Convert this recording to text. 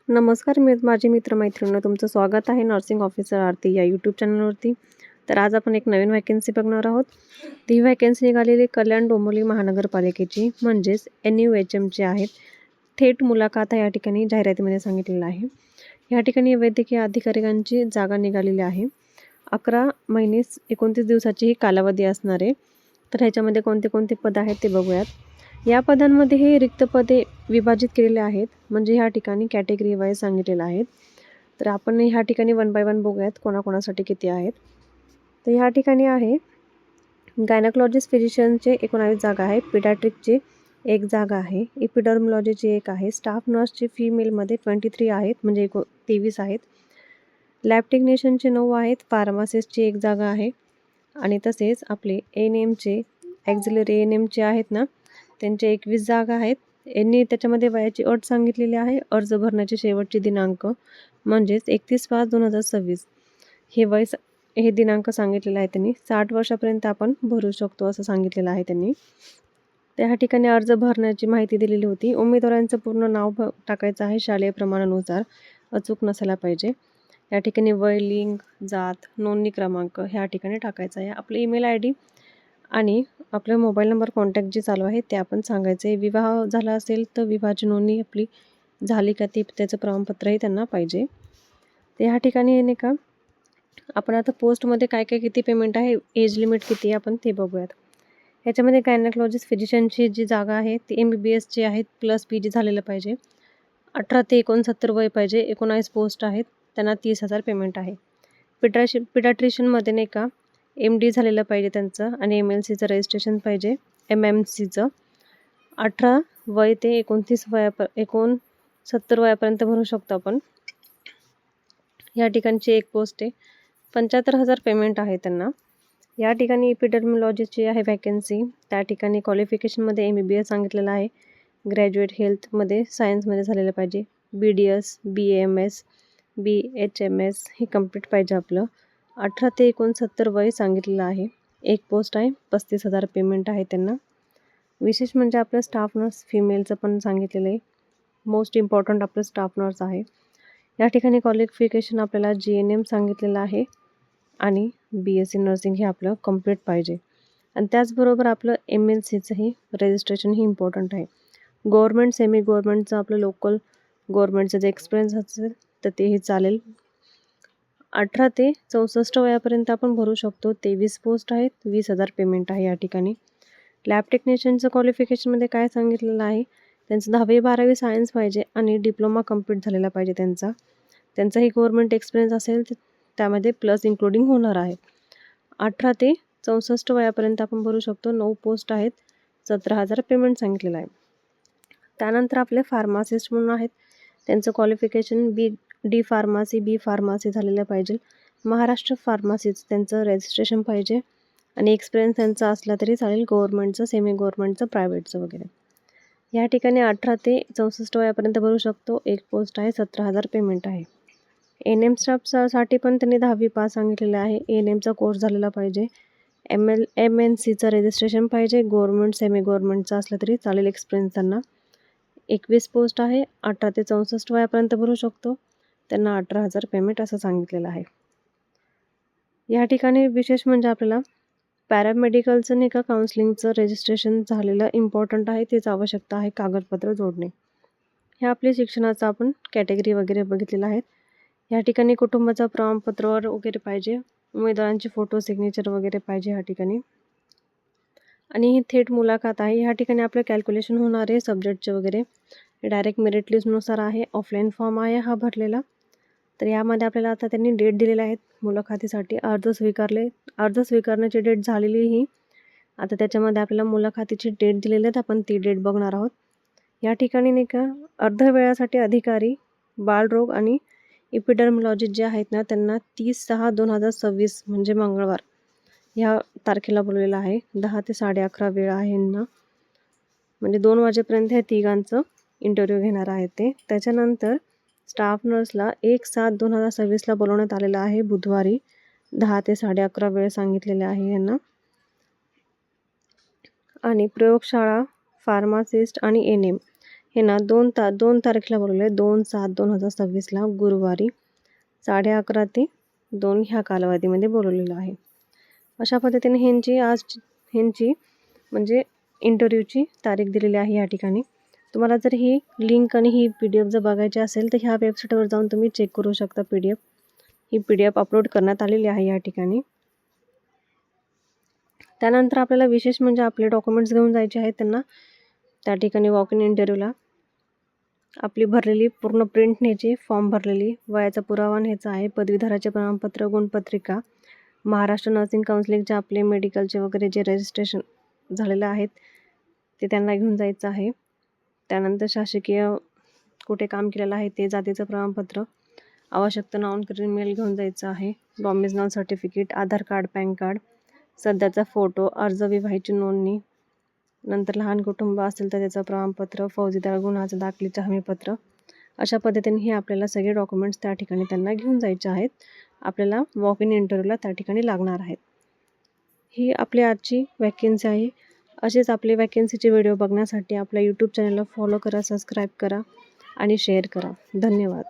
नमस्कार माझे मित्र-मैत्रिणींनो, तुमचं स्वागत आहे नर्सिंग ऑफिसर आरती या यूट्यूब चॅनलवरती. तर आज आपण एक नवीन व्हॅकन्सी बघणार आहोत. ती व्हॅकन्सी निघालेली कल्याण डोंबिवली महानगरपालिकेची म्हणजेच NUHMची आहे. थेट मुलाखत या ठिकाणी जाहिरातीमध्ये सांगितलेलं आहे. या ठिकाणी वैद्यकीय अधिकाऱ्यांची जागा निघालेली आहे. 11 महिने 29 दिवसाची ही कालावधी असणार आहे. तर ह्याच्यामध्ये कोणते कोणते पद आहेत ते बघूयात. या पदांमध्ये हे रिक्त पदे विभाजित केलेले आहेत, म्हणजे ह्या ठिकाणी कॅटेगरी वाईज सांगितलेलं आहे. तर आपण ह्या ठिकाणी वन बाय वन बघूयात कोणाकोणासाठी किती आहेत. तर ह्या ठिकाणी आहे गायनॅकोलॉजिस्ट फिजिशियनचे 19 जागा आहे, पिडॅट्रिकची 1 जागा आहे, इपिडर्मॉलॉजीची 1 आहे, स्टाफ नर्सची फिमेलमध्ये 23 आहेत, म्हणजे 23 आहेत, लॅब टेक्निशियनचे 9 आहेत, फार्मासिस्टची 1 जागा आहे आणि तसेच आपले ANMचे ॲक्झिलरी ANMचे आहेत ना, त्यांचे 21 जागा आहेत. यांनी त्याच्यामध्ये वयाची अट सांगितलेली आहे. अर्ज भरण्याची शेवटची दिनांक म्हणजेच 31/5/2026 हे दिनांक सांगितलेला आहे त्यांनी. 60 वर्षापर्यंत आपण भरू शकतो असं सांगितलेलं आहे त्यांनी. त्या ठिकाणी अर्ज भरण्याची माहिती दिलेली होती. उमेदवारांचं पूर्ण नाव टाकायचं आहे, शालेय प्रमाणानुसार अचूक नसायला पाहिजे. या ठिकाणी वय, लिंग, जात, नोंदणी क्रमांक ह्या ठिकाणी टाकायचं आहे. आपलं ईमेल ID आणि आपला मोबाईल नंबर कॉन्टॅक्ट जे चालू आहे ते आपण सांगायचं आहे. विवाह झाला असेल तर विवाहाची नोंदणी आपली झाली का ती त्याचं प्रमाणपत्रही त्यांना पाहिजे. तर ह्या ठिकाणी नाही का आपण आता पोस्टमध्ये काय काय किती पेमेंट आहे, एज लिमिट किती आहे आपण ते बघूयात. ह्याच्यामध्ये गायनॅकोलॉजिस्ट फिजिशियनची जी जागा आहे ती MBBSची आहे प्लस PG झालेलं पाहिजे. 18 ते 69 वय पाहिजे. 19 पोस्ट आहेत, त्यांना 30,000 पेमेंट आहे. पिडॅट्रिशियनमध्ये नाही का MD झालेलं पाहिजे त्यांचं आणि MLCचं रजिस्ट्रेशन पाहिजे. MMCचं 18 वय ते 69 वयापर्यंत भरू शकतो आपण. या ठिकाणची 1 पोस्ट आहे, 75,000 पेमेंट आहे त्यांना. या ठिकाणी इपिडर्मॉलॉजीची आहे व्हॅकन्सी. त्या ठिकाणी क्वालिफिकेशनमध्ये MBBS सांगितलेलं आहे. ग्रॅज्युएट हेल्थमध्ये सायन्समध्ये झालेलं पाहिजे. BDS, BAMS, BHMS हे कंप्लीट पाहिजे आपलं. 18 ते 69 वय सांगितलेलं आहे. 1 पोस्ट आहे, 35,000 पेमेंट आहे त्यांना. विशेष म्हणजे आपलं स्टाफ नर्स फिमेलचं पण सांगितलेलं आहे. मोस्ट इम्पॉर्टंट आपलं स्टाफ नर्स आहे. या ठिकाणी क्वालिफिकेशन आपल्याला GNM सांगितलेलं आहे आणि BSc नर्सिंग हे आपलं कंप्लीट पाहिजे. आणि त्याचबरोबर आपलं MLCचंही रजिस्ट्रेशन ही इम्पॉर्टंट आहे. गव्हर्मेंट, सेमी गव्हर्मेंटचं आपलं लोकल गव्हर्मेंटचं जे एक्सपिरियन्स असेल तर तेही चालेल. 18 ते 64 वयापर्यंत आपण भरू शकतो. 23 पोस्ट आहेत, 20,000 पेमेंट आहे या ठिकाणी. लॅब टेक्निशियनचं क्वालिफिकेशनमध्ये काय सांगितलेलं आहे, त्यांचं 10वी-12वी सायन्स पाहिजे आणि डिप्लोमा कंप्लीट झालेला पाहिजे त्यांचा. त्यांचाही गव्हर्मेंट एक्सपिरियन्स असेल तर त्यामध्ये प्लस इन्क्लुडिंग होणार आहे. 18 ते 64 वयापर्यंत आपण भरू शकतो. 9 पोस्ट आहेत, 17,000 पेमेंट सांगितलेलं आहे. त्यानंतर आपले फार्मासिस्ट म्हणून आहेत. त्यांचं qualification D pharmacy, B pharmacy झालेलं पाहिजे. महाराष्ट्र फार्मसीचं त्यांचं रजिस्ट्रेशन पाहिजे आणि एक्सपिरियन्स त्यांचा असला तरी चालेल, गव्हर्मेंटचं, सेमी गव्हर्मेंटचं, प्रायव्हेटचं वगैरे. या ठिकाणी 18 ते 64 वयापर्यंत भरू शकतो. 1 पोस्ट आहे, 17,000 पेमेंट आहे. ANM स्टाफसाठी पण त्यांनी 10वी पास सांगितलेलं आहे. ANMचा कोर्स झालेला पाहिजे. MNCचं रजिस्ट्रेशन पाहिजे. गव्हर्मेंट, सेमी गव्हर्मेंटचं असलं तरी चालेल, एक्सपिरियन्स त्यांना. 21 पोस्ट आहे, 18 ते 64 वयापर्यंत भरू शकतो. त्यांना 18,000 पेमेंट असं सांगितलेलं आहे. या ठिकाणी विशेष म्हणजे आपल्याला पॅरामेडिकलचं नाही का काउन्सिलिंगचं रजिस्ट्रेशन झालेलं इम्पॉर्टंट आहे, तेच आवश्यकता आहे, कागदपत्र जोडणे. हे आपले शिक्षणाचं आपण कॅटेगरी वगैरे बघितलेलं आहे. या ठिकाणी कुटुंबाचं प्रमाणपत्र वगैरे पाहिजे. उमेदवारांचे फोटो, सिग्नेचर वगैरे पाहिजे या ठिकाणी. आणि ही थेट मुलाखत आहे. ह्या ठिकाणी आपलं कॅल्क्युलेशन होणार आहे सब्जेक्टचे वगैरे. डायरेक्ट मेरिट लिस्टनुसार आहे. ऑफलाईन फॉर्म आहे हा भरलेला. तर यामध्ये आपल्याला आता त्यांनी डेट दिलेल्या आहेत मुलाखतीसाठी. अर्ज स्वीकारण्याची डेट झालेली ही. आता त्याच्यामध्ये आपल्याला मुलाखतीची डेट दिलेली आहेत, आपण ती डेट बघणार आहोत. या ठिकाणी नाही का अर्धवेळासाठी अधिकारी बालरोग आणि इपिडर्मॉलॉजिस्ट जे आहेत ना, त्यांना 30/6/2026 म्हणजे मंगळवार ह्या तारखेला बोललेलं आहे. 10 ते 11:30 वेळ आहे यांना, म्हणजे 2 वाजेपर्यंत ह्या तिघांचं इंटरव्ह्यू घेणार आहेत ते. त्याच्यानंतर स्टाफ नर्सला 1/7/2026ला बोलवण्यात आलेलं आहे, बुधवारी 10 ते 11:30 वेळ सांगितलेले आहे यांना. आणि प्रयोगशाळा, फार्मासिस्ट आणि ANM हे ना 2 तारखेला बोलवलं आहे, 2/7/2026ला गुरुवारी 11:30 ते 2 ह्या कालावधीमध्ये बोलवलेलं आहे. अशा पद्धतीने ह्यांची म्हणजे इंटरव्ह्यूची तारीख दिलेली आहे या ठिकाणी. तुम्हाला जर ही लिंक आणि ही PDF जर बघायची असेल तर ह्या वेबसाईटवर जाऊन तुम्ही चेक करू शकता PDF. ही PDF अपलोड करण्यात आलेली आहे या ठिकाणी. त्यानंतर आपल्याला विशेष म्हणजे आपले डॉक्युमेंट्स घेऊन जायचे आहेत त्यांना त्या ठिकाणी वॉक इन इंटरव्ह्यूला. आपली भरलेली पूर्ण प्रिंट न्यायची, फॉर्म भरलेली, वयाचा पुरावा न्यायचा आहे, पदवीधराचे प्रमाणपत्र, गुणपत्रिका, महाराष्ट्र नर्सिंग काउन्सिलिंगचे आपले मेडिकलचे वगैरे जे रजिस्ट्रेशन झालेलं आहेत ते त्यांना घेऊन जायचं आहे. त्यानंतर शासकीय कुठे काम केलेलं आहे ते, जातीचं प्रमाणपत्र, आवश्यकता नोंद मेल घेऊन जायचं आहे, डॉमिसाईल सर्टिफिकेट, आधार कार्ड, पॅन कार्ड, सध्याचा फोटो, अर्ज विवाहाची नोंदणी, नंतर लहान कुटुंब असेल तर त्याचं प्रमाणपत्र, फौजदार गुन्ह्याचं दाखलीचं हमीपत्र. अशा पद्धतीने हे आपल्याला सगळे डॉक्युमेंट्स त्या ठिकाणी त्यांना घेऊन जायचे आहेत. आपल्याला वॉक इन इंटरव्ह्यूला त्या ठिकाणी लागणार आहेत. ही आपली आजची वॅकेन्सी आहे. असेच आपले वॅकेन्सीचे व्हिडिओ बघण्यासाठी आपल्या यूट्यूब चॅनलला फॉलो करा, सबस्क्राईब करा आणि शेअर करा. धन्यवाद.